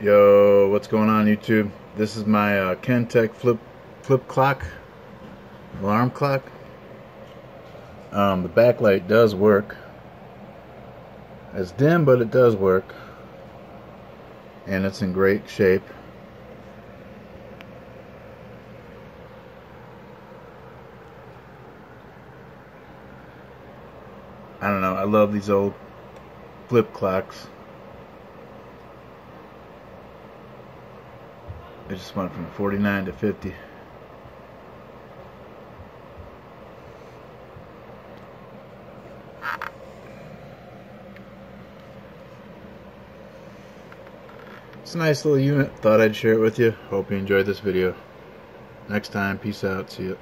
Yo, what's going on YouTube? This is my Kentech flip clock, alarm clock. The backlight does work. It's dim, but it does work, and it's in great shape. I don't know, I love these old flip clocks. It just went from 49 to 50. It's a nice little unit. Thought I'd share it with you. Hope you enjoyed this video. Next time, peace out. See ya.